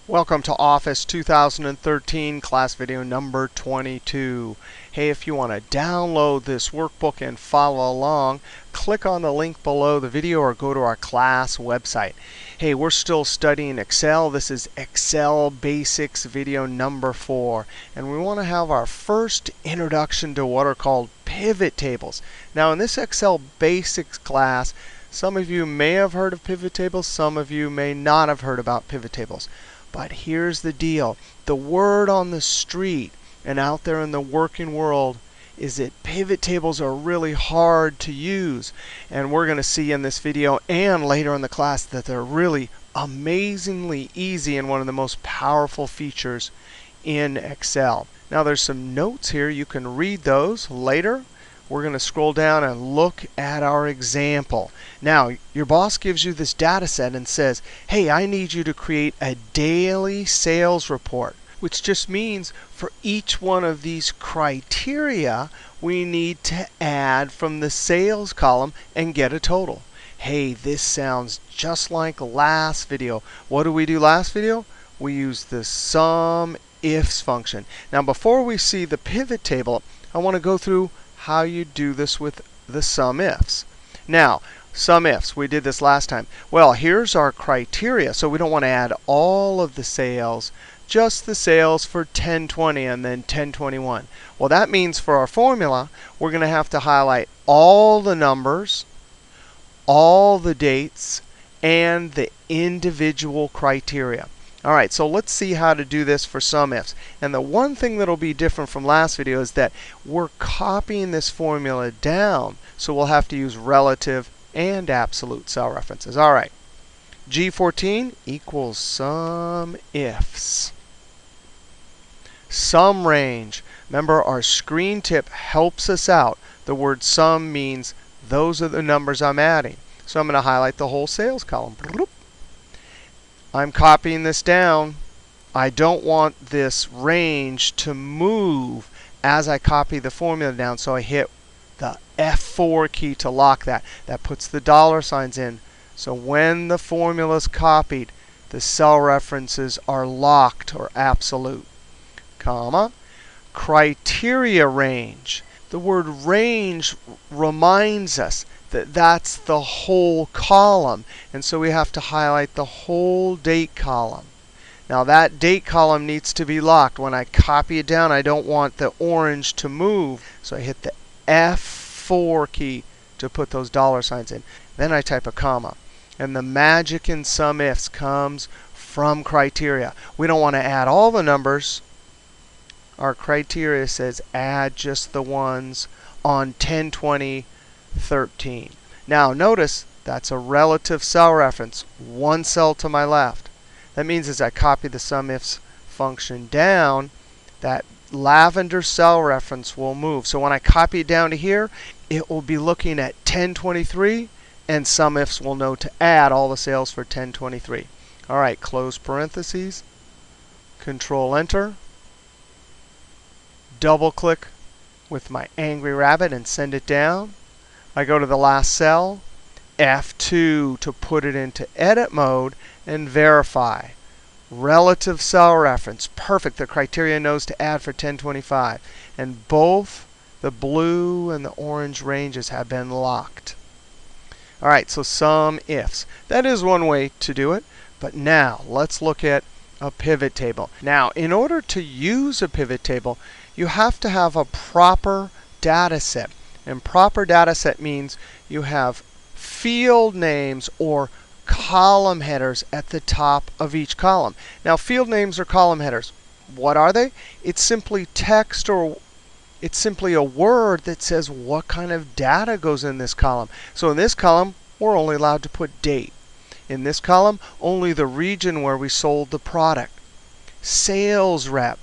Welcome to Office 2013 class video number 22. Hey, if you want to download this workbook and follow along, click on the link below the video or go to our class website. Hey, we're still studying Excel. This is Excel Basics video number 4. And we want to have our first introduction to what are called pivot tables. Now, in this Excel Basics class, some of you may have heard of pivot tables, some of you may not have heard about pivot tables. But here's the deal. The word on the street and out there in the working world is that pivot tables are really hard to use. And we're going to see in this video and later in the class that they're really amazingly easy and one of the most powerful features in Excel. Now there's some notes here. You can read those later. We're going to scroll down and look at our example. Now, your boss gives you this data set and says, hey, I need you to create a daily sales report, which just means for each one of these criteria, we need to add from the sales column and get a total. Hey, this sounds just like last video. What did we do last video? We used the SUMIFS function. Now, before we see the pivot table, I want to go through how you do this with the SUMIFS. Now, SUMIFS, we did this last time. Well, here's our criteria. So we don't want to add all of the sales, just the sales for 1020 and then 1021. Well, that means for our formula, we're going to have to highlight all the numbers, all the dates, and the individual criteria. All right, so let's see how to do this for SUMIFS. And the one thing that will be different from last video is that we're copying this formula down. So we'll have to use relative and absolute cell references. All right, G14 equals SUMIFS. Sum range. Remember, our screen tip helps us out. The word sum means those are the numbers I'm adding. So I'm going to highlight the whole sales column. I'm copying this down. I don't want this range to move as I copy the formula down, so I hit the F4 key to lock that. That puts the dollar signs in. So when the formula is copied, the cell references are locked or absolute. Comma. Criteria range. The word range reminds us that that's the whole column. And so we have to highlight the whole date column. Now that date column needs to be locked. When I copy it down, I don't want the orange to move. So I hit the F4 key to put those dollar signs in. Then I type a comma. And the magic in SUMIFS comes from criteria. We don't want to add all the numbers. Our criteria says add just the ones on 1020 13. Now notice that's a relative cell reference, one cell to my left. That means as I copy the SUMIFS function down, that lavender cell reference will move. So when I copy it down to here, it will be looking at 1023, and SUMIFS will know to add all the sales for 1023. All right, close parentheses, Control Enter, double click with my angry rabbit and send it down. I go to the last cell, F2 to put it into edit mode and verify. Relative cell reference, perfect. The criteria knows to add for 1025. And both the blue and the orange ranges have been locked. All right, so SUMIFS. That is one way to do it. But now let's look at a pivot table. Now, in order to use a pivot table, you have to have a proper data set. And proper data set means you have field names or column headers at the top of each column. Now, field names or column headers, what are they? It's simply text, or it's simply a word that says what kind of data goes in this column. So in this column, we're only allowed to put date. In this column, only the region where we sold the product. Sales rep,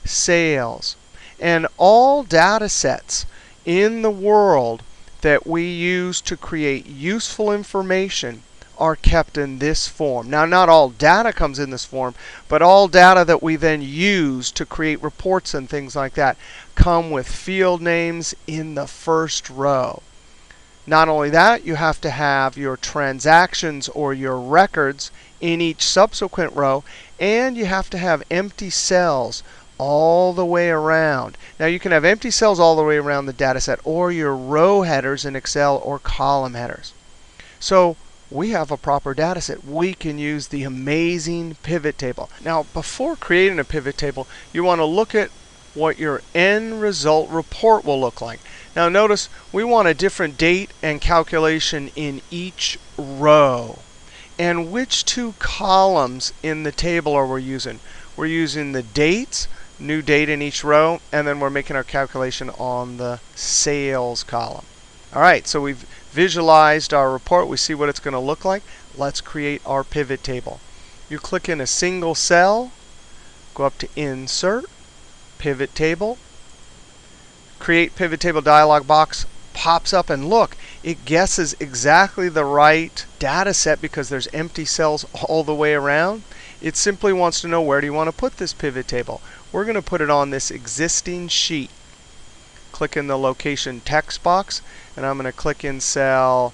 sales. And all data sets in the world that we use to create useful information are kept in this form. Now, not all data comes in this form, but all data that we then use to create reports and things like that come with field names in the first row. Not only that, you have to have your transactions or your records in each subsequent row, and you have to have empty cells all the way around. Now you can have empty cells all the way around the data set, or your row headers in Excel, or column headers. So we have a proper data set. We can use the amazing pivot table. Now before creating a pivot table, you want to look at what your end result report will look like. Now notice we want a different date and calculation in each row. And which two columns in the table are we using? We're using the dates, new date in each row, and then we're making our calculation on the sales column. All right, so we've visualized our report. We see what it's going to look like. Let's create our pivot table. You click in a single cell, go up to Insert, Pivot Table. Create Pivot Table dialog box pops up, and look, it guesses exactly the right data set because there's empty cells all the way around. It simply wants to know, where do you want to put this pivot table? We're going to put it on this existing sheet. Click in the location text box, and I'm going to click in cell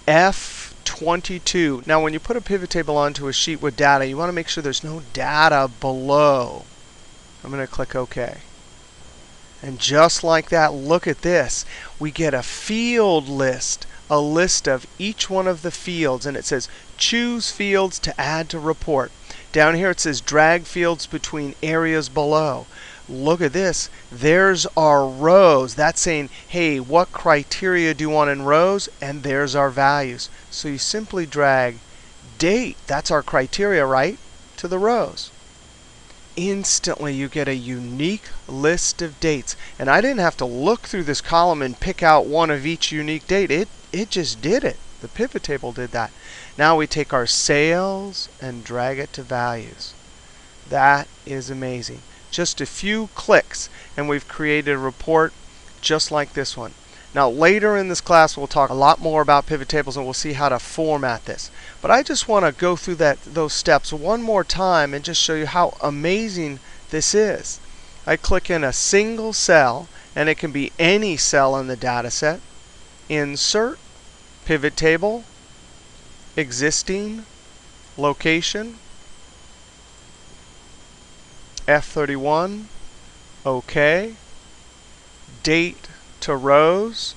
F22. Now when you put a pivot table onto a sheet with data, you want to make sure there's no data below. I'm going to click OK. And just like that, look at this. We get a field list, a list of each one of the fields. And it says, choose fields to add to report. Down here it says, drag fields between areas below. Look at this. There's our rows. That's saying, hey, what criteria do you want in rows? And there's our values. So you simply drag date, that's our criteria, right, to the rows. Instantly you get a unique list of dates. And I didn't have to look through this column and pick out one of each unique date. It just did it. The pivot table did that. Now we take our sales and drag it to values. That is amazing. Just a few clicks, and we've created a report just like this one. Now later in this class we'll talk a lot more about pivot tables, and we'll see how to format this. But I just want to go through those steps one more time and just show you how amazing this is. I click in a single cell, and it can be any cell in the data set. Insert, Pivot Table, Existing, Location, F31, OK, Date to rows,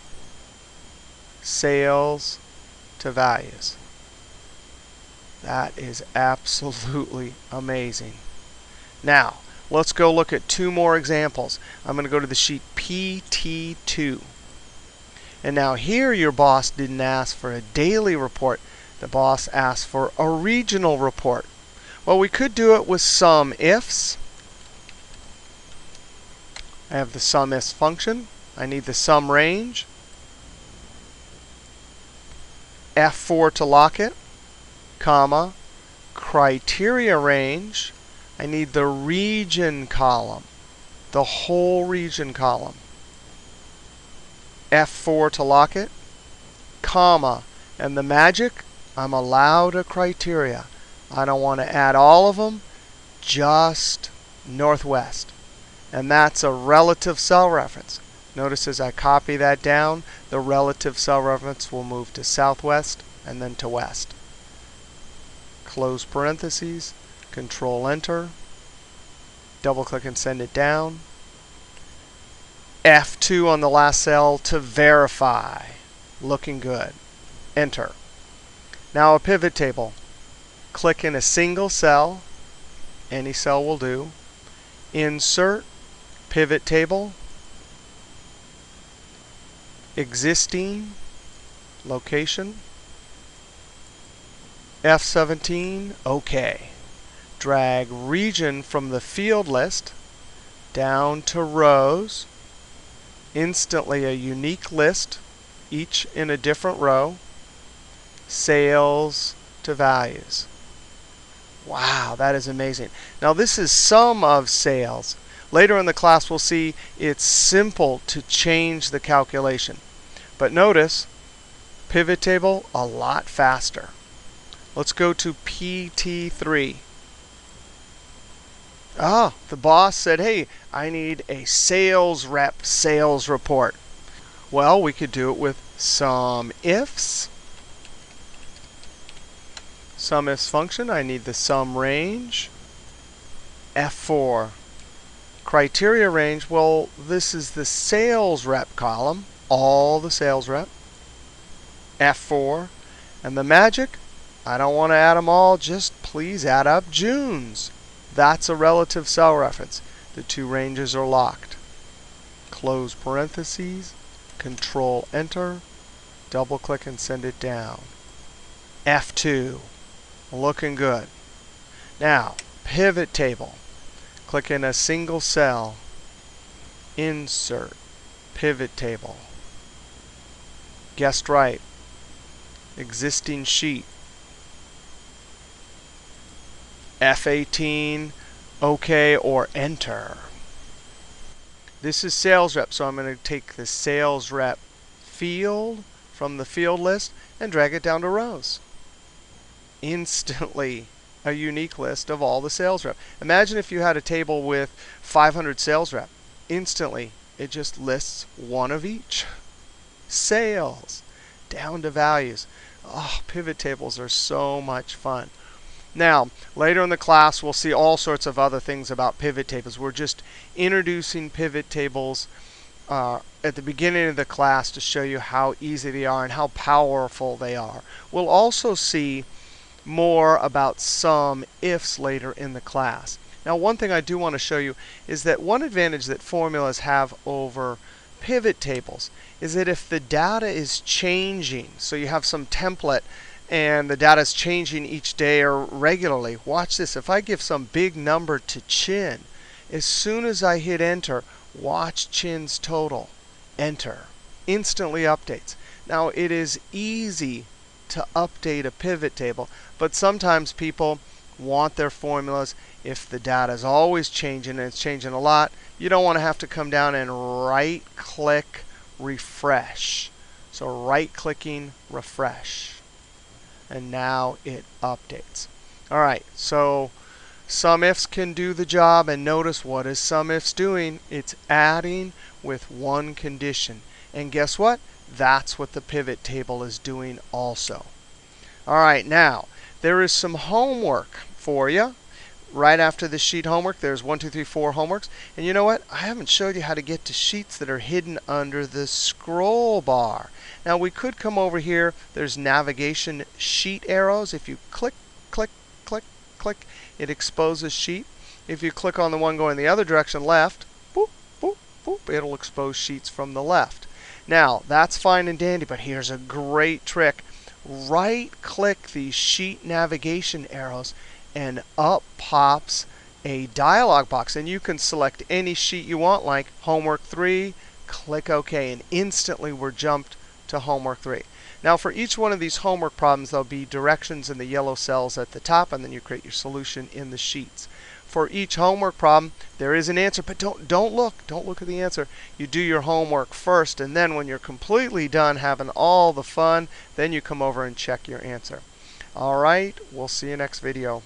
sales to values. That is absolutely amazing. Now, let's go look at two more examples. I'm going to go to the sheet PT2. And now here your boss didn't ask for a daily report. The boss asked for a regional report. Well, we could do it with SUMIFS. I have the SUMIFS function. I need the sum range. F4 to lock it, comma, criteria range. I need the region column, the whole region column. F4 to lock it, comma, and the magic, I'm allowed a criteria. I don't want to add all of them, just Northwest. And that's a relative cell reference. Notice as I copy that down, the relative cell reference will move to Southwest and then to West. Close parentheses, Control Enter, double click and send it down. F2 on the last cell to verify. Looking good. Enter. Now a pivot table. Click in a single cell. Any cell will do. Insert, Pivot Table, Existing, Location, F17, OK. Drag region from the field list down to rows. Instantly a unique list, each in a different row. Sales to values. Wow, that is amazing. Now this is sum of sales. Later in the class we'll see it's simple to change the calculation. But notice, pivot table a lot faster. Let's go to PT3. The boss said, hey, I need a sales rep sales report. Well, we could do it with SUMIFS. SUMIFS function, I need the sum range. F4. Criteria range, well, this is the sales rep column, all the sales rep. F4. And the magic, I don't want to add them all, just please add up June's. That's a relative cell reference. The two ranges are locked. Close parentheses, Control Enter, double click and send it down. F2. Looking good. Now, pivot table. Click in a single cell. Insert. Pivot table. Guessed right. Existing sheet. F18. OK or Enter. This is sales rep, so I'm going to take the sales rep field from the field list and drag it down to rows. Instantly a unique list of all the sales rep. Imagine if you had a table with 500 sales rep. Instantly, it just lists one of each. Sales, down to values. Oh, pivot tables are so much fun. Now, later in the class, we'll see all sorts of other things about pivot tables. We're just introducing pivot tables at the beginning of the class to show you how easy they are and how powerful they are. We'll also see more about SUMIFS later in the class. Now, one thing I do want to show you is that one advantage that formulas have over pivot tables is that if the data is changing, so you have some template and the data is changing each day or regularly, watch this. If I give some big number to Chin, as soon as I hit Enter, watch Chin's total. Enter. Instantly updates. Now, it is easy to update a pivot table, but sometimes people want their formulas. If the data is always changing and it's changing a lot, you don't want to have to come down and right-click refresh. So right-clicking refresh. And now it updates. All right, so SUMIFS can do the job. And notice, what is SUMIFS doing? It's adding with one condition. And guess what? That's what the pivot table is doing also. All right, now, there is some homework for you. Right after the sheet homework, there's 1, 2, 3, 4 homeworks. And you know what? I haven't showed you how to get to sheets that are hidden under the scroll bar. Now, we could come over here. There's navigation sheet arrows. If you click, click, click, click, it exposes sheet. If you click on the one going the other direction, left, boop, boop, boop, it'll expose sheets from the left. Now, that's fine and dandy, but here's a great trick. Right-click these sheet navigation arrows, and up pops a dialog box. And you can select any sheet you want, like Homework 3. Click OK, and instantly we're jumped to Homework 3. Now, for each one of these homework problems, there'll be directions in the yellow cells at the top, and then you create your solution in the sheets. For each homework problem, there is an answer, but don't look at the answer. You do your homework first, and then when you're completely done having all the fun, then you come over and check your answer. All right, we'll see you next video.